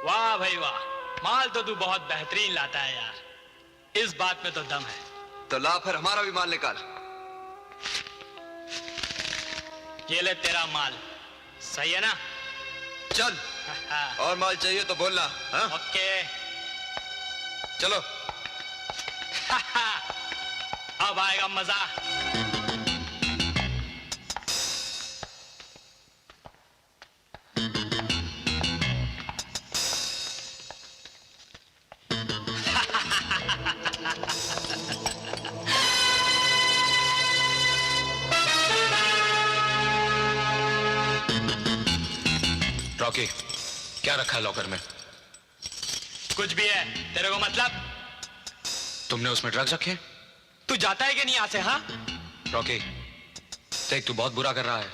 वाह भाई वाह, माल तो तू बहुत बेहतरीन लाता है यार, इस बात में तो दम है। तो ला फिर हमारा भी माल निकाल। ये ले तेरा माल, सही है ना? चल। और माल चाहिए तो बोलना। हाँ? ओके। चलो। अब आएगा मजा। रॉकी, क्या रखा है लॉकर में? कुछ भी है, तेरे को मतलब? तुमने उसमें ड्रग्स रखे? तू जाता है कि नहीं यहाँ से? हाँ रॉकी, देख तू बहुत बुरा कर रहा है।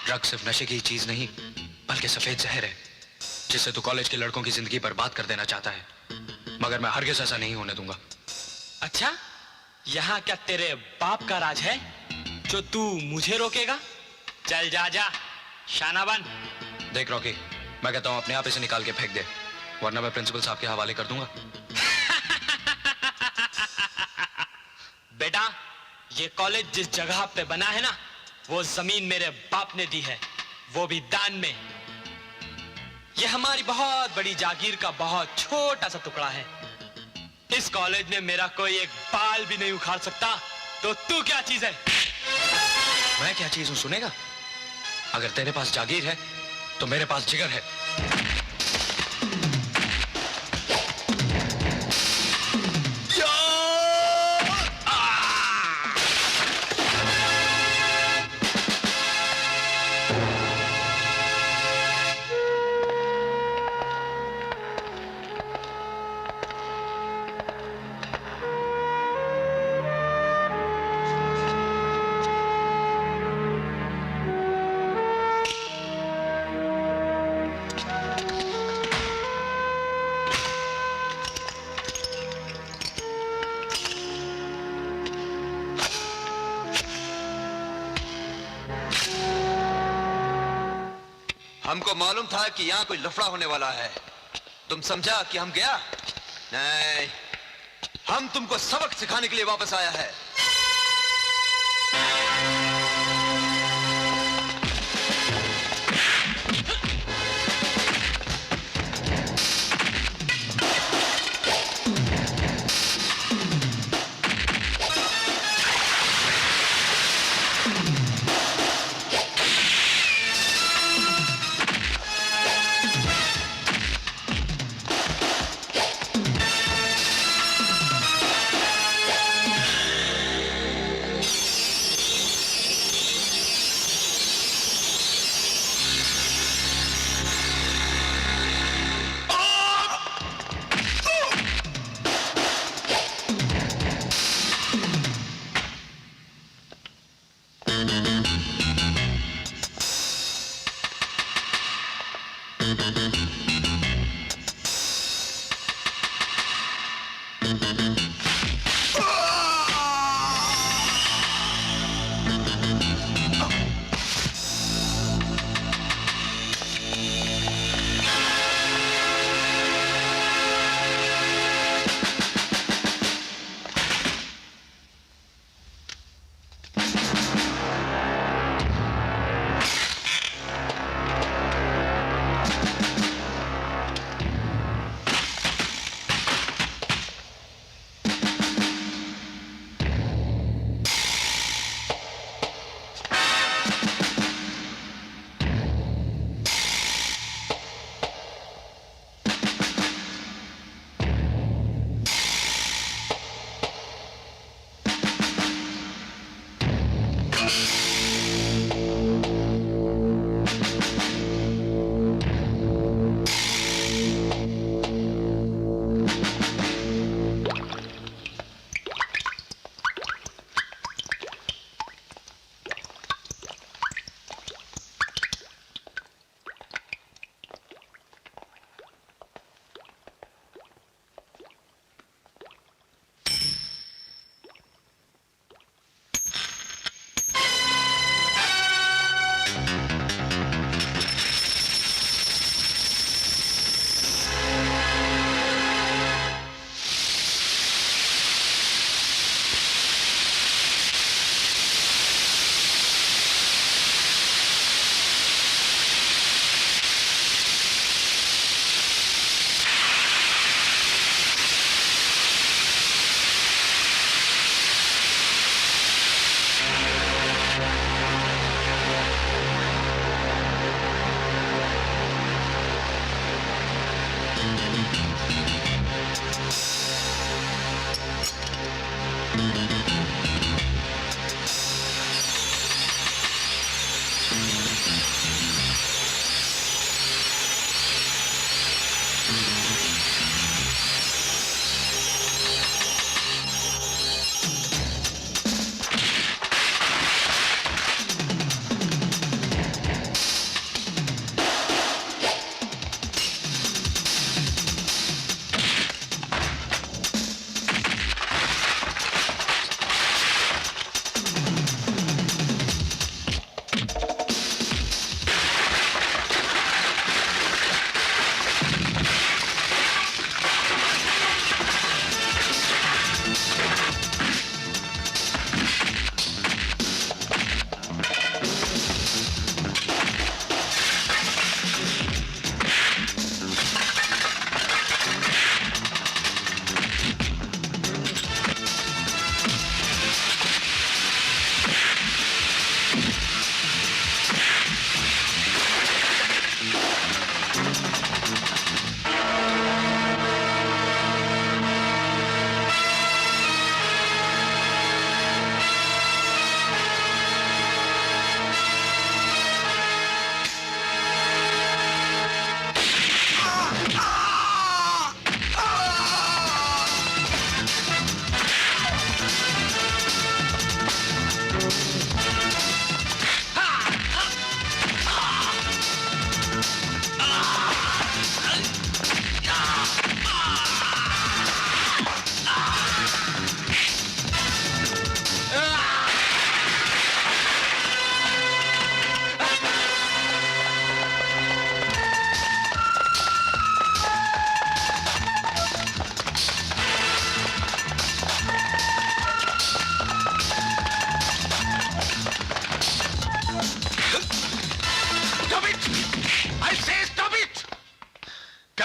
ड्रग्स सिर्फ नशे की चीज नहीं, बल्कि सफेद जहर है, जिससे तू कॉलेज के लड़कों की जिंदगी बर्बाद कर देना चाहता है। मगर मैं हरगिज़ ऐसा नहीं होने दूंगा। अच्छा, यहाँ क्या तेरे बाप का राज है जो तू मुझे रोकेगा? चल जा जा, शाना बन। देख रॉकी, मैं कहता हूँ अपने आप इसे निकाल के फेंक दे, वरना मैं प्रिंसिपल साहब के हवाले कर दूंगा। बेटा, ये कॉलेज जिस जगह पे बना है ना, वो जमीन मेरे बाप ने दी है, वो भी दान में। ये हमारी बहुत बड़ी जागीर का बहुत छोटा सा टुकड़ा है। इस कॉलेज में मेरा कोई एक बाल भी नहीं उखाड़ सकता, तो तू क्या चीज है? मैं क्या चीज हूं सुनेगा? अगर तेरे पास जागीर है तो मेरे पास जिगर है। हमको मालूम था कि यहाँ कोई लफड़ा होने वाला है। तुम समझा कि हम गया? नहीं, हम तुमको सबक सिखाने के लिए वापस आया है।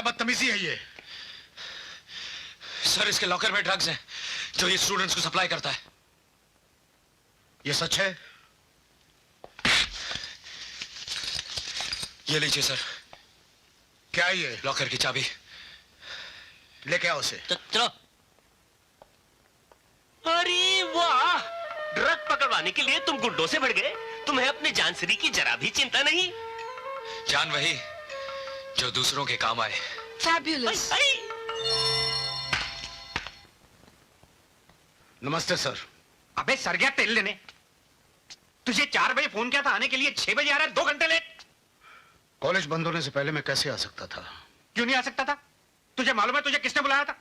क्या बदतमीजी है ये? सर इसके लॉकर में ड्रग्स हैं जो ये स्टूडेंट्स को सप्लाई करता है। ये सच है? ये लीजिए सर, क्या ये? लॉकर की चाबी। लेके आओ उसे। चलो। अरे वाह, ड्रग पकड़वाने के लिए तुम गुड्डों से बढ़ गए। तुम्हें अपने जानसरी की जरा भी चिंता नहीं। जान वही जो दूसरों के काम आए। Fabulous. नमस्ते सर। अबे सर गया तेल लेने। तुझे 4 बजे फोन किया था आने के लिए, 6 बजे आ रहा है, 2 घंटे लेट। कॉलेज बंद होने से पहले मैं कैसे आ सकता था? क्यों नहीं आ सकता था? तुझे मालूम है तुझे किसने बुलाया था?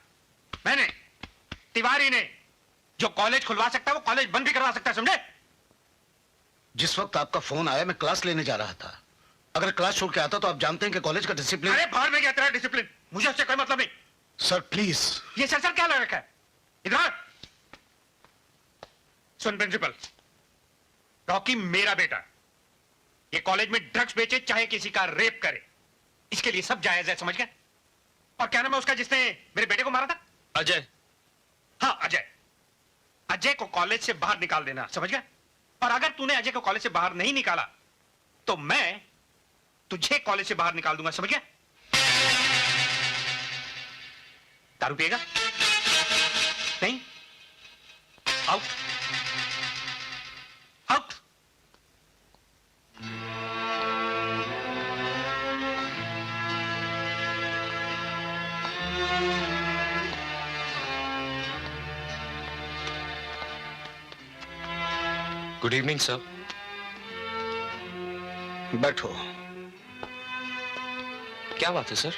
मैंने, तिवारी ने। जो कॉलेज खुलवा सकता है वो कॉलेज बंद भी करवा सकता है, समझे? जिस वक्त आपका फोन आया मैं क्लास लेने जा रहा था। अगर क्लास छोड़ के आता तो आप जानते हैं कि कॉलेज का डिसिप्लिन। अरे बाहर में गया तेरा डिसिप्लिन, मुझे उससे कोई मतलब नहीं। Sir please. ये सर क्या लग रखा है? इधर सुन प्रिंसिपल, रॉकी मेरा बेटा, ये कॉलेज में ड्रग्स बेचे चाहे किसी का रेप करे, इसके लिए सब जायज है, समझ गए? और क्या नाम है उसका जिसने मेरे बेटे को मारा था? अजय। हाँ अजय। अजय को कॉलेज से बाहर निकाल देना, समझ गए? और अगर तूने अजय को कॉलेज से बाहर नहीं निकाला तो मैं तुझे कॉलेज से बाहर निकाल दूंगा, समझ गया? दारू पिएगा? नहीं? Out. Out. Good evening sir. बैठो। क्या बात है सर?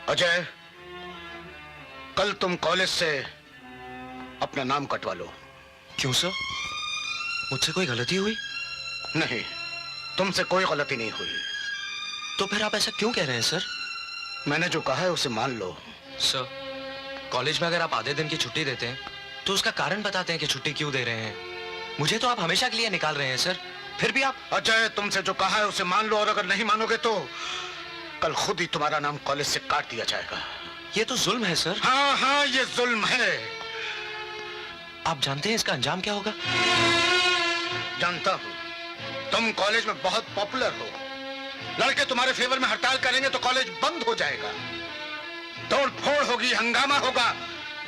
अजय, कल तुम कॉलेज से अपना नाम कटवा लो। क्यों सर? मुझसे कोई गलती हुई? नहीं, तुमसे कोई गलती नहीं हुई। तो फिर आप ऐसा क्यों कह रहे हैं सर? मैंने जो कहा है उसे मान लो। सर, कॉलेज में अगर आप आधे दिन की छुट्टी देते हैं तो उसका कारण बताते हैं कि छुट्टी क्यों दे रहे हैं। मुझे तो आप हमेशा के लिए निकाल रहे हैं सर, फिर भी आप। अजय, तुमसे जो कहा है उसे मान लो, और अगर नहीं मानोगे तो कल खुद ही तुम्हारा नाम कॉलेज से काट दिया जाएगा। ये तो जुल्म है सर। हाँ हाँ, ये जुल्म है। आप जानते हैं इसका अंजाम क्या होगा? जानता हूं, तुम कॉलेज में बहुत पॉपुलर हो। लड़के तुम्हारे फेवर में हड़ताल करेंगे तो कॉलेज बंद हो जाएगा। तोड़ फोड़ होगी, हंगामा होगा,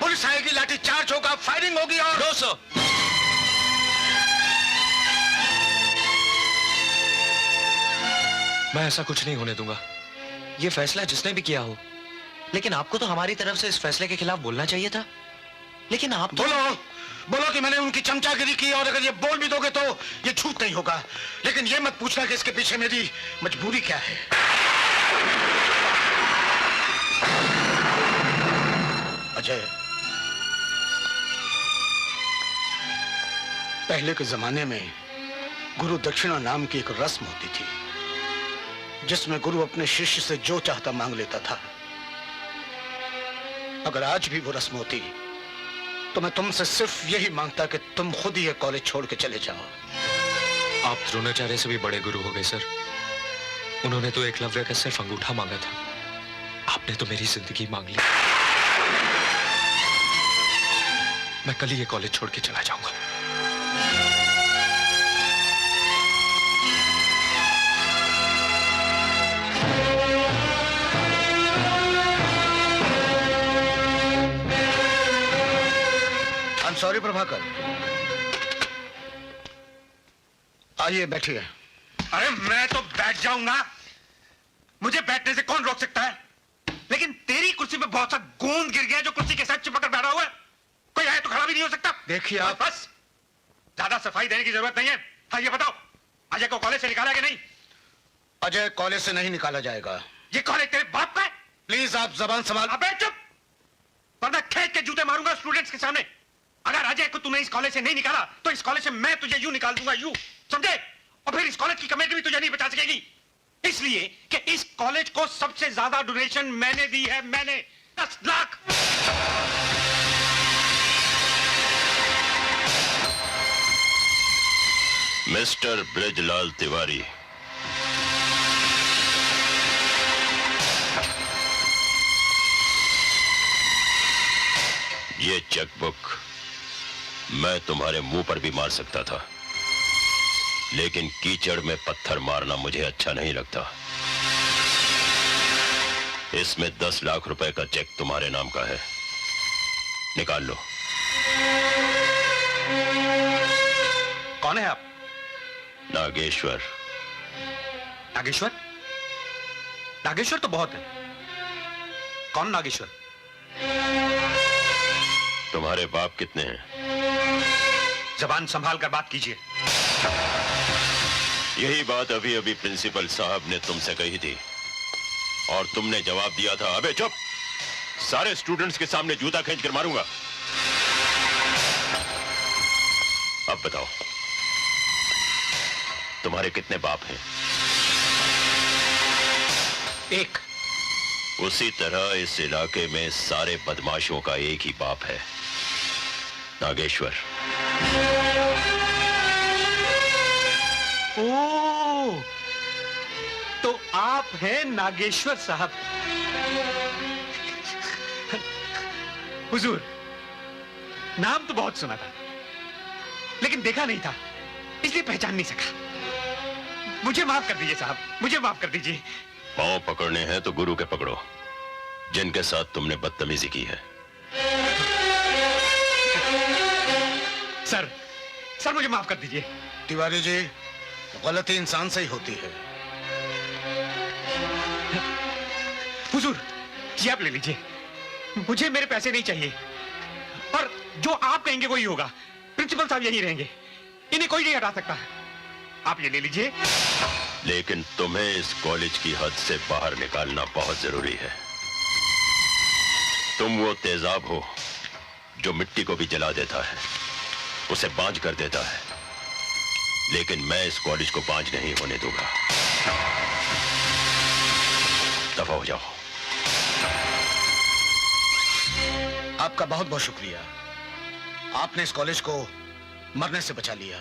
पुलिस आएगी, लाठी चार्ज होगा, फायरिंग होगी और। नो सर, मैं ऐसा कुछ नहीं होने दूंगा। ये फैसला जिसने भी किया हो, लेकिन आपको तो हमारी तरफ से इस फैसले के खिलाफ बोलना चाहिए था। लेकिन आप तो... बोलो बोलो कि मैंने उनकी चमचागिरी की, और अगर ये बोल भी दोगे तो ये झूठ नहीं होगा। लेकिन ये मत पूछना कि इसके पीछे मेरी मजबूरी क्या है। अजय, पहले के जमाने में गुरु दक्षिणा नाम की एक रस्म होती थी, जिसमें गुरु अपने शिष्य से जो चाहता मांग लेता था। अगर आज भी वो रस्म होती तो मैं तुमसे सिर्फ यही मांगता कि तुम खुद ही ये कॉलेज छोड़ के चले जाओ। आप द्रोणाचार्य से भी बड़े गुरु हो गए सर। उन्होंने तो एकलव्य का सिर्फ अंगूठा मांगा था, आपने तो मेरी जिंदगी मांग ली। मैं कल ही ये कॉलेज छोड़ के चला जाऊंगा। सॉरी प्रभाकर, आइए बैठिए। अरे मैं तो बैठ जाऊंगा, मुझे बैठने से कौन रोक सकता है? लेकिन तेरी कुर्सी पे बहुत सा गोंद गिर गया जो कुर्सी के साथ चिपक कर बैठा हुआ है। कोई आए तो खड़ा भी नहीं हो सकता। देखिए आप, बस ज्यादा सफाई देने की जरूरत नहीं है। हाँ ये बताओ, अजय को कॉलेज से निकाला कि नहीं? अजय कॉलेज से नहीं निकाला जाएगा। ये कॉलेज तेरे बाप का है? प्लीज आप जबान संभाल। अबे चुप, वरना खेत के जूते मारूंगा स्टूडेंट्स के सामने। अगर अजय को तूने इस कॉलेज से नहीं निकाला तो इस कॉलेज से मैं तुझे यूं निकाल दूंगा, यूं, समझे? और फिर इस कॉलेज की कमेटी भी तुझे नहीं बचा सकेगी, इसलिए कि इस कॉलेज को सबसे ज्यादा डोनेशन मैंने दी है, मैंने 10 लाख। मिस्टर ब्रजलाल तिवारी, चेकबुक मैं तुम्हारे मुंह पर भी मार सकता था, लेकिन कीचड़ में पत्थर मारना मुझे अच्छा नहीं लगता। इसमें 10 लाख रुपए का चेक तुम्हारे नाम का है, निकाल लो। कौन है आप? नागेश्वर। नागेश्वर? नागेश्वर तो बहुत है। कौन नागेश्वर? तुम्हारे बाप कितने हैं? जबान संभाल कर बात कीजिए। यही बात अभी अभी प्रिंसिपल साहब ने तुमसे कही थी और तुमने जवाब दिया था, अबे चुप, सारे स्टूडेंट्स के सामने जूता खींच कर मारूंगा। अब बताओ, तुम्हारे कितने बाप हैं? एक। उसी तरह इस इलाके में सारे बदमाशों का एक ही बाप है, नागेश्वर। ओ, तो आप हैं नागेश्वर साहब। हुजूर, नाम तो बहुत सुना था, लेकिन देखा नहीं था, इसलिए पहचान नहीं सका। मुझे माफ कर दीजिए साहब, मुझे माफ कर दीजिए। पांव पकड़ने हैं तो गुरु के पकड़ो, जिनके साथ तुमने बदतमीजी की है। सर मुझे माफ कर दीजिए। तिवारी जी, गलती इंसान से ही होती है। हुजूर, जी आप ले लीजिए, मुझे मेरे पैसे नहीं चाहिए, और जो आप कहेंगे वही होगा। प्रिंसिपल साहब यहीं रहेंगे, इन्हें कोई नहीं हटा सकता। आप ये ले लीजिए। लेकिन तुम्हें इस कॉलेज की हद से बाहर निकालना बहुत जरूरी है। तुम वो तेजाब हो जो मिट्टी को भी जला देता है, उसे बांझ कर देता है, लेकिन मैं इस कॉलेज को बांझ नहीं होने दूंगा। दफा हो जाओ। आपका बहुत बहुत शुक्रिया, आपने इस कॉलेज को मरने से बचा लिया।